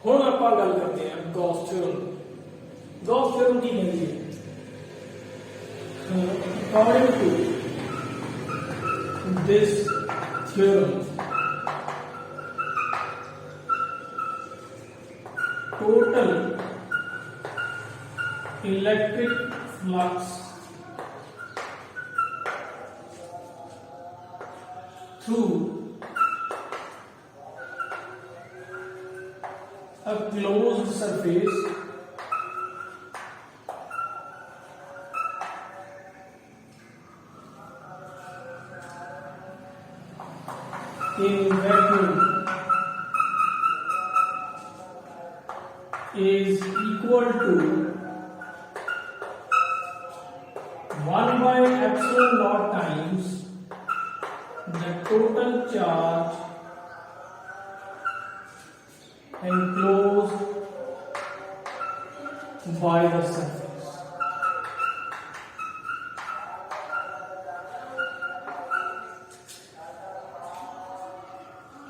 हुण आपां गल करते हैं गॉस थ्योरम। गॉस थ्योरम की कहती है according to this theorem total electric flux through a closed surface in vacuum is equal to 1 by epsilon naught times the total charge enclosed by the surface।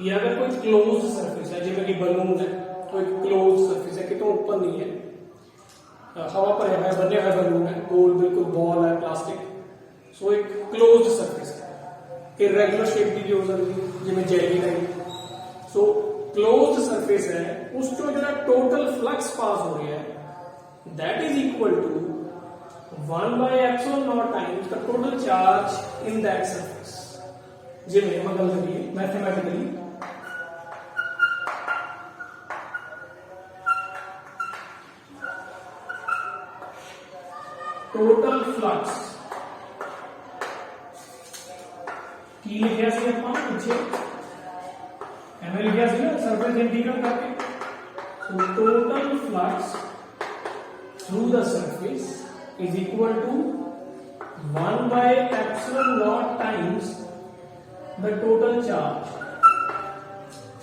ये अगर कोई close surface है जिਵੇਂ कि balloon है तो एक क्लोज सरफेस है कितों ऊपर नहीं है हवा पर है बने हुए बलून है गोल बिल्कुल बॉल है प्लास्टिक सो एक क्लोज सरफेस है इरेगुलर शेप की भी हो सकती है जिਵੇਂ jelly type so close surface है उस तो जो टोटल फ्लक्स पास हो रहा है that is equal to 1 by epsilon naught times the total charge in that surface। जिਵੇਂ हम गल करिए मैथमेटिकली टोटल फ्लक्स की लिखा सी ਆਪਾਂ ਪਿੱਛੇ ਐਵੇਂ ਲਿਖਿਆ ਸੀ ਨਾ ਸਰਫੇਸ ਇੰਟੀਗਰਲ ਕਰਕੇ so total flux through the surface is equal to 1 by epsilon naught times the total charge।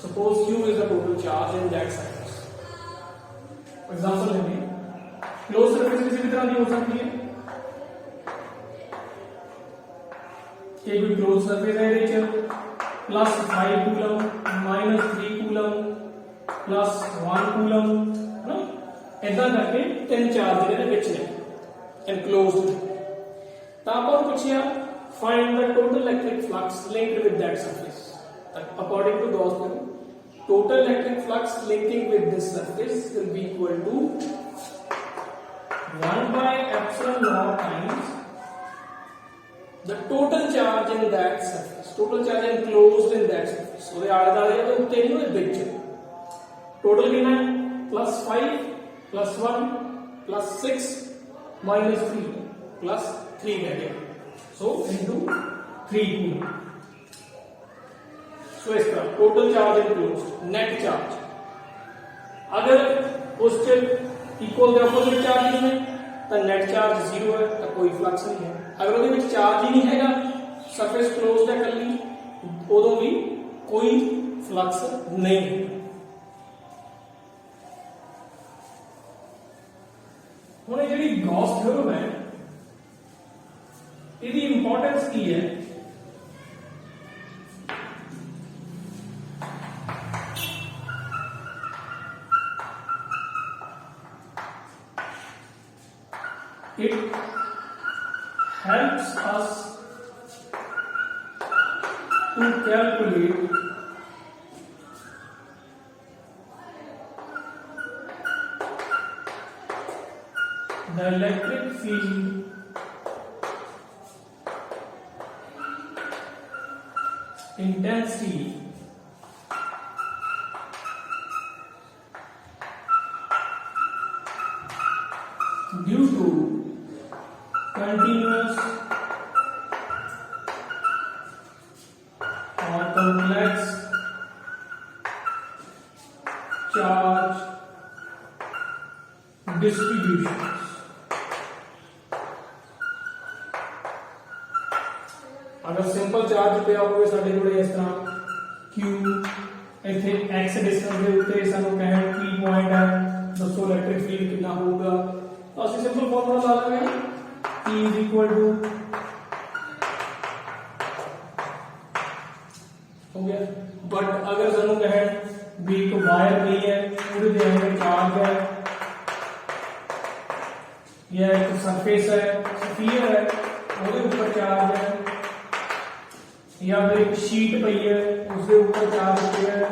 suppose q is the total charge in that surface। Example लेंगे close surface किसी भी तरह की हो सकती है कि कोई क्लोज सरफेस है ये plus 5 coulomb minus 3 coulomb plus 1 coulomb है ना ऐसा करके तीन चार्ज ਜਿਹੜੇ ਨੇ ਵਿੱਚ ਨੇ enclosed ਤਾਂ ਆਪਾਂ ਪੁੱਛਿਆ find the total electric flux linked with that surface। according to Gauss theorem total electric flux linking with this surface will be equal to 1 by epsilon naught times the total charge in that surface total charge enclosed in that surface ਉਹਦੇ ਆਲੇ ਦੁਆਲੇ ਉਹਦੇ ਉੱਤੇ ਨਹੀਂ ਉਹਦੇ ਵਿੱਚ total कितना है +5 +1 +6 -3 +3 रह गया सो इनटू 3 कूलम सो इस तरह total charge enclosed net charge अगर उस इक्वल के ऑपोजिट चार्ज है तो नेट चार्ज 0 है तो कोई फ्लक्स नहीं है अगर ਉਹਦੇ ਵਿੱਚ चार्ज ही नहीं हैगा सरफेस क्लोज्ड है कल्ली उदों भी कोई फ्लक्स नहीं है। ਹੁਣ ਇਹ ਜਿਹੜੀ ਗੌਸ ਥਿਓਰਮ ਹੈ ਇਹਦੀ ਇੰਪੋਰਟੈਂਸ ਕੀ ਹੈ it helps us to calculate the electric field intensity due to continuous or complex charge distributions। अगर सिंपल चार्ज पे आओगे साडे कोले इस तरह q इथे x डिस्टेंस के उत्ते सानू कहण की पॉइंट है दसो इलेक्ट्रिक फील्ड कितना होगा तो असि सिंपल फार्मूला ला लेंगे E is equal to हो गया। बट अगर सानू कहण भी एक वायर नहीं है पूरे देंगे चार्ज है या एक सरफेस है स्फीयर है ਉਹਦੇ ਉੱਪਰ ਚਾਰਜ ਹੈ ਜਾਂ ਫਿਰ ਇੱਕ ਸ਼ੀਟ ਪਈ ਹੈ ਉਸਦੇ ਉੱਪਰ ਚਾਰਜ ਪਿਆ ਹੈ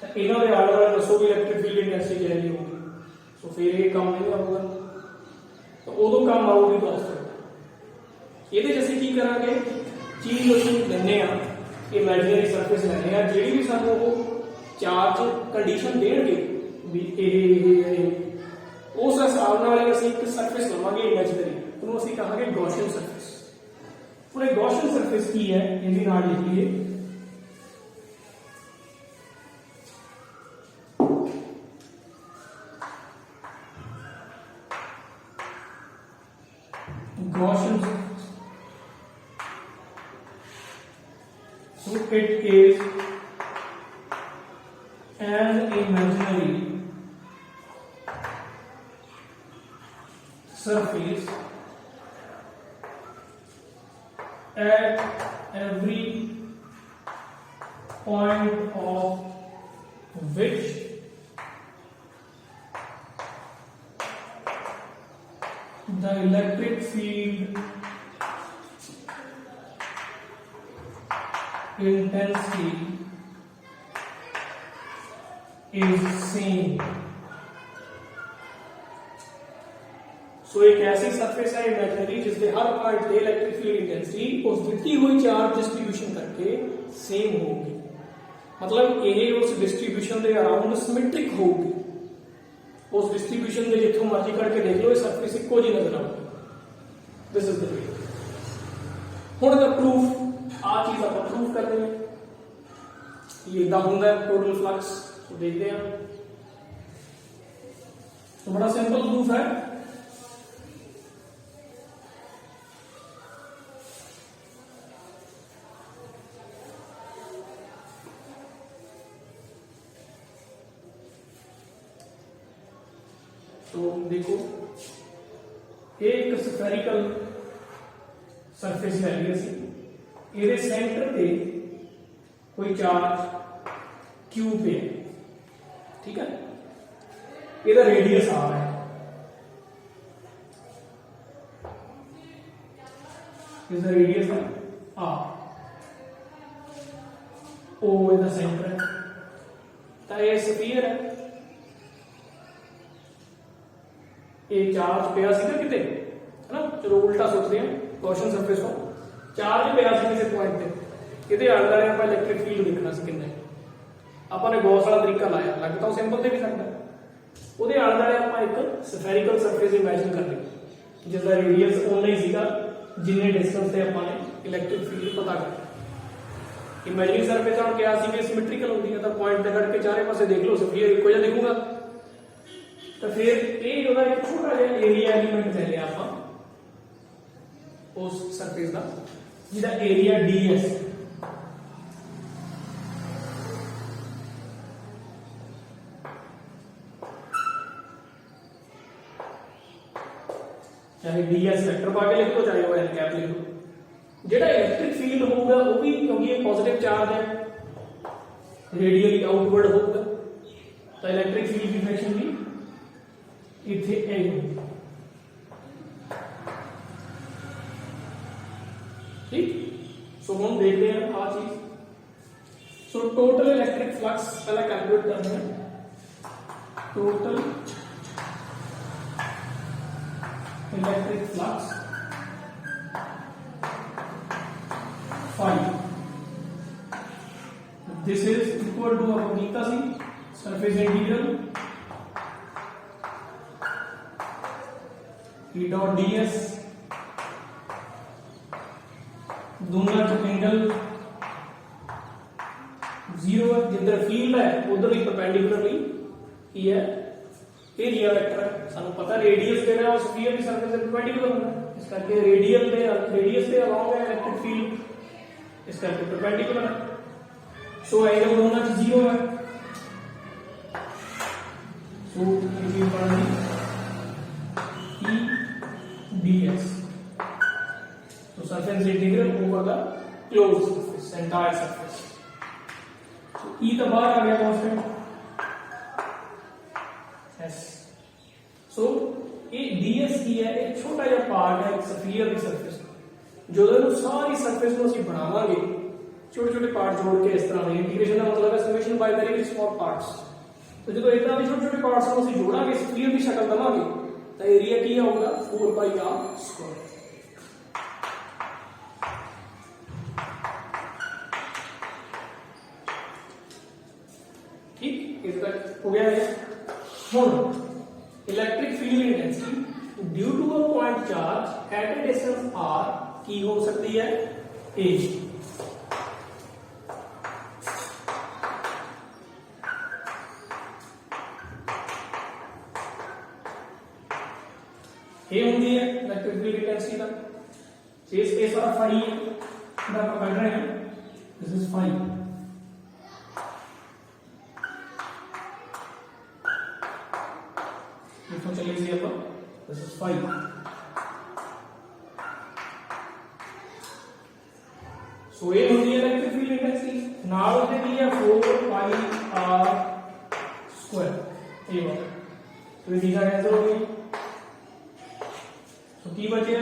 ਤਾਂ ਇਹਨਾਂ ਦੇ ਆਲੇ ਦੁਆਲੇ ਦੱਸੋ ਵੀ ਇਲੈਕਟ੍ਰਿਕ ਫੀਲਡ ਇੰਟੈਂਸਿਟੀ ਕਿੰਨੀ ਹੋਊਗੀ ਸੋ ਫਿਰ ਇਹ ਕੰਮ ਨਹੀਂ ਆਊਗਾ ਤਾਂ ਉਦੋਂ ਕੰਮ ਆਊਗੀ ਦੋਸਤੋ ਇਹਦੇ 'ਚ ਅਸੀਂ ਕੀ ਕਰਾਂਗੇ ਚੀਜ਼ ਅਸੀਂ ਲੈਂਦੇ ਆ ਇਮੇਜਿਨਰੀ ਸਰਫੇਸ ਲੈਂਦੇ ਆ ਜਿਹੜੀ ਵੀ ਸਾਨੂੰ ਉਹ ਚਾਰਜ ਕੰਡੀਸ਼ਨ ਦੇਣਗੇ ਵੀ ਇਹ उस हिसाब नाल ਅਸੀਂ ਇੱਕ ਸਰਫੇਸ ਲਵਾਂਗੇ ਇਮੇਜਿਨਰੀ ਉਹਨੂੰ ਅਸੀਂ ਕਹਾਂਗੇ ਗੌਸੀਅਨ ਸਰਫੇਸ ਹੁਣ ਇਹ ਗੌਸੀਅਨ ਸਰਫੇਸ ਕੀ ਹੈ ਇਹਦੇ ਨਾਲ ਲਿਖ ਲਈਏ Gaussian so it is an imaginary surface at every point of which the electric field intensity is same. सो एक ऐसी सरफेस है इमेजिनरी जिसके हर पॉइंट पे इलेक्ट्रिक फील्ड इंटेंसिटी उस दी हुई चार्ज डिस्ट्रीब्यूशन करके सेम होगी मतलब ये उस डिस्ट्रीब्यूशन के अराउंड सिमेट्रिक होगी उस डिस्ट्रीब्यूशन के जितों मर्जी करके देख लो ये सरफेस इको जी नजर आएगी दिस इज द वे हुण दा प्रूफ आ चीज आप प्रूफ कर रहे हैं ये इदा होंगे टोटल फ्लक्स तो देखते हैं तो बड़ा सिंपल प्रूफ है तो देखो एक स्फेरिकल सरफेस ले ली असी ये सेंटर पे कोई चार्ज क्यू पे ठीक है ਇਹਦਾ रेडियस आ रहा है इसका रेडियस है आ ओ इसका सेंटर है तो ये स्फीयर है ये चार्ज पिया सी ना किते है ना चलो उल्टा सोचते हैं गॉसियन सरफेस को चार्ज पिया सी किसी पॉइंट पे ਇਹਦੇ ਆਲੇ ਦੁਆਲੇ ਆਪਾਂ ਇਲੈਕਟ੍ਰਿਕ ਫੀਲਡ ਦੇਖਣਾ ਸੀ ਕਿੰਨਾ ਆਪਾਂ ਨੇ ਗੌਸ ਵਾਲਾ ਤਰੀਕਾ ਲਾਇਆ ਲੱਗਦਾ ਉਹ ਸਿੰਪਲ ਤੇ ਵੀ ਸਕਦਾ ਉਹਦੇ ਆਲੇ ਦੁਆਲੇ ਆਪਾਂ ਇੱਕ ਸਫੈਰਿਕਲ ਸਰਫੇਸ ਇਮੇਜਿਨ ਕਰ ਲਈ ਜਿਸ ਦਾ ਰੇਡੀਅਸ ਉਨਾ ਹੀ ਸੀਗਾ ਜਿੰਨੇ ਡਿਸਟੈਂਸ ਤੇ ਆਪਾਂ ਨੇ ਇਲੈਕਟ੍ਰਿਕ ਫੀਲਡ ਪਤਾ ਕਰਨਾ ਇਮੇਜਿਨਰੀ ਸਰਫੇਸ ਨਾਲ ਕਿਹਾ ਸੀ ਕਿ ਸਿਮੈਟ੍ਰਿਕਲ ਹੁੰਦੀ ਹੈ ਤਾਂ ਪੁਆਇੰਟ ਤੇ ਕਰਕੇ ਚਾਰੇ ਪਾਸੇ ਦੇਖ ਲਓ ਸਫੀਅਰ ਇੱਕੋ ਜਿਹਾ ਦਿਖੂਗਾ तो फिर ये जो एक छोटा जिहा एरिया एलिमेंट ले लिया आप उस सरफेस का जिहदा एरिया ds चाहे ds वेक्टर पा के लिख लो चाहे एन कैप लिख लो जिहड़ा इलेक्ट्रिक फील्ड होगा वो भी क्योंकि ये पॉजिटिव चार्ज है रेडियली आउटवर्ड होगा तो इलेक्ट्रिक फील्ड की डायरेक्शन भी इथे ए ठीक सो हम देखते हैं आ चीज सो टोटल इलेक्ट्रिक फ्लक्स पहले कैलकुलेट करते हैं total electric flux 5 this is equal to अब गीता सी surface integral E dot ds दोनों च एंगल 0 है जिधर फील्ड है उधर ही परपेंडिकुलरली की है एरिया वेक्टर है सानू पता रेडियस दे रहा है स्फीयर की सरफेस से परपेंडिकुलर होना इस करके रेडियल दे रेडियस दे अलोंग है इलेक्ट्रिक फील्ड इस करके परपेंडिकुलर है सो एंगल दोनों च 0 है सो इट इज बन ds so surface integral over the closed surface entire surface ई तो बाहर आ गया कांस्टेंट एस। सो ये ds की है एक छोटा जिहा पार्ट है एक स्फीयर की सरफेस जो सारी सरफेस को ਅਸੀਂ ਬਣਾਵਾਂਗੇ छोटे छोटे पार्ट जोड़ के इस तरह इंटीग्रेशन का मतलब है summation by very small parts. तो जो इतना भी छोटे छोटे पार्ट्स को ਅਸੀਂ जोड़ांगे स्फीयर की शक्ल देवांगे तो एरिया की होगा 4πr²। ठीक इधर तक हो गया है। हुन electric field intensity due to a point charge at a distance r की हो सकती है a। ये होती है इलेक्ट्रिक फील्ड इंटेंसिटी का फेस के सारा फाई है ना आप पढ़ रहे हैं दिस इज फाई। इसको चलिए इसे अपन दिस इज फाई। सो ये होती है electric field intensity now they दिया 4πr²। ये बात तो ये दिशा कैसे होगी तो की बचे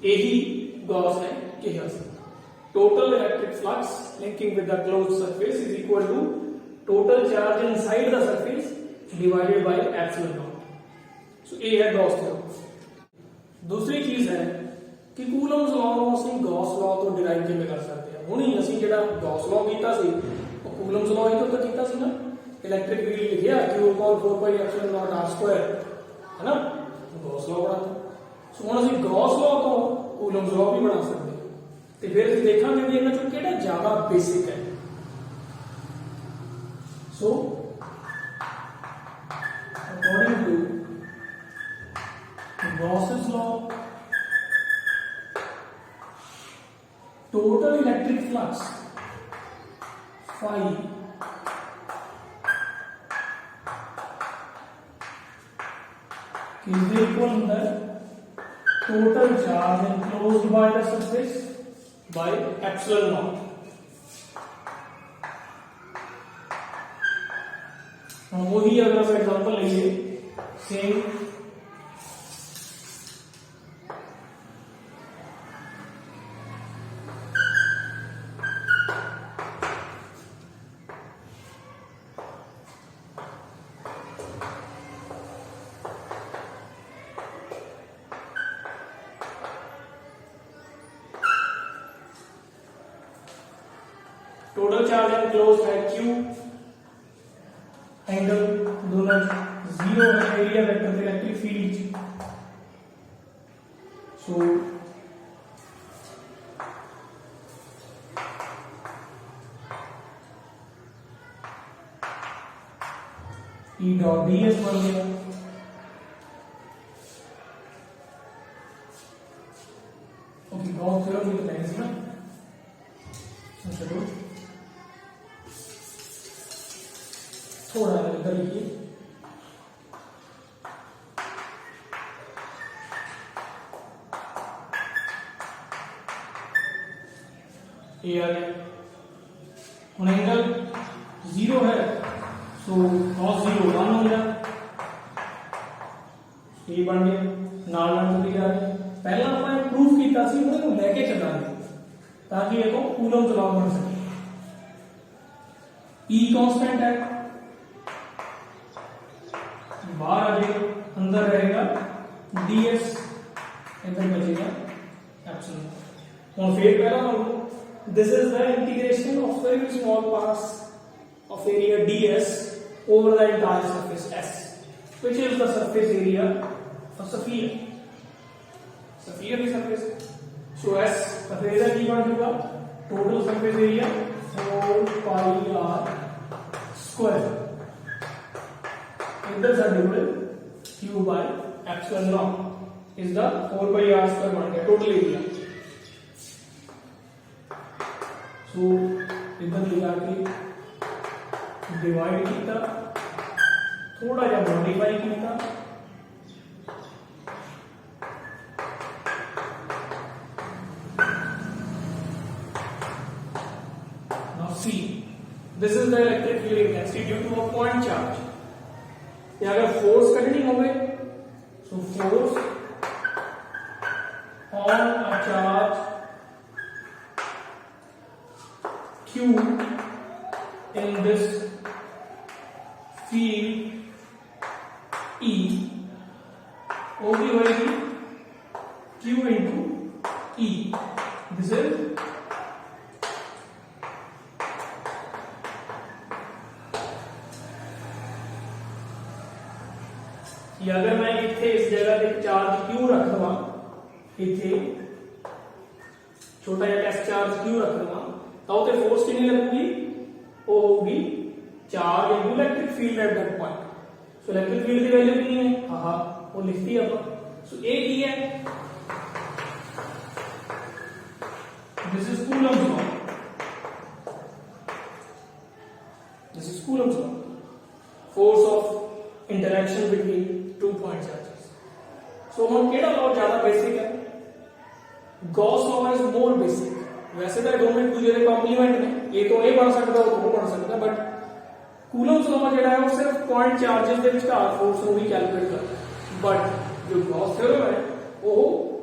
यही गॉस है chaos। Total electric flux linking with the closed surface is equal to total charge inside the surface divided by epsilon naught. So ये है गॉस थ्योरम। दूसरी चीज है कि कूलम्स लॉ ਨੂੰ ਅਸੀਂ ਗॉस लॉ ਤੋਂ ਡਿਰਾਈਵ ਕਿਵੇਂ ਕਰ ਸਕਦੇ ਹਾਂ। ਹੁਣੀ ਅਸੀਂ ਜਿਹੜਾ ਗॉस लॉ ਕੀਤਾ ਸੀ ਉਹ ਕੂਲम्स लॉ ਹੀ ਤੋਂ ਕੀਤਾ ਸੀ ਨਾ। इलेक्ट्रिक फील्ड लिखिया Q इक्वल 4πr² है ना गॉस लॉ बनाता। सो हम ਅਸੀਂ गॉस लॉ तो कूलम्स लॉ भी बना सकते हैं ਤੇ ਫਿਰ ਅਸੀਂ ਦੇਖਾਂਗੇ ਵੀ ਇਹਨਾਂ ਚੋਂ ਕਿਹੜਾ ਜ਼ਿਆਦਾ ਬੇਸਿਕ ਹੈ। So according to Gauss's law total electric flux phi is equal to the total charge enclosed by the surface by epsilon naught। हम वही अगर हम एग्जांपल लेंगे सेम टोटल चार्ज एनक्लोज है Q एंगल दोनों 0 है एरिया वेक्टर इलेक्ट्रिक फील्ड। सो E dot ds बन गया। ओके गॉस थ्योरम की तो पहले से ना चलो थोड़ा इधर लिखिए ये आ गया। ਹੁਣ एंगल 0 है सो cos 0 1 हो गया ये बन गया नाल नाल जुड़ी जा रही। पहला ਆਪਾਂ प्रूफ ਕੀਤਾ ਸੀ ਉਹਨੂੰ ਲੈ ਕੇ ਚੱਲਾਂਗੇ ਤਾਂ ਕਿ ਇਹ ਕੋ ਕੂਲਮ ਲॉ बन सके। E कांस्टेंट है बाहर आ जाएगा अंदर रहेगा ds इधर बचेगा एप्सिलॉन। और फिर पहला मानो this is the integration of very small parts of area ds over the entire surface S which is the surface area of sphere की surface। so S surface area की बन जाएगा total surface area 4πr²। इधर से divide Q by epsilon naught is the 4πr² बन गया total area. सो इधर ले जाके डिवाइड किया थोड़ा जा मॉडिफाई किया C. This is the electric field intensity due to a point charge. या अगर फोर्स कढ़नी होवे, so force on a charge Q in this field E, वो भी होगी Q into E. This is या अगर मैं इतने इस जगह पे चार्ज Q रख दवा, इतने छोटा या टेस्ट चार्ज Q रख दवा, तो उसे फोर्स कितनी लगेगी, वो होगी charge into electric field at that point. So electric field की वैल्यू कितनी है, हाँ वो लिखती है अपन. सो ए की है, this is Coulomb's law, this is Coulomb's law, force of interaction between 2 point charges. So हम केड़ा लॉ ज्यादा बेसिक है, Gauss law is more basic. वैसे तो दोनों एक दूसरे के कॉम्प्लीमेंट ने, ये तो ए बन सकता है, वो बन सकता है, बट कूलम्स लॉ जेड़ा है वो सिर्फ पॉइंट चार्जेस दे विचकार फोर्स को भी कैलकुलेट करता है. बट जो गॉस थ्योरम है वो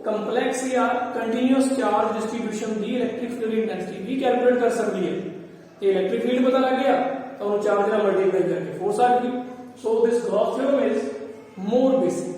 कंपलेक्स या continuous charge distribution the electric field intensity भी कैलकुलेट कर सकती है. ये इलेक्ट्रिक फील्ड पता लग गया तो वो चार्ज ना मल्टीप्लाई करके फोर्स आ गई. So this Gauss theorem is more basic.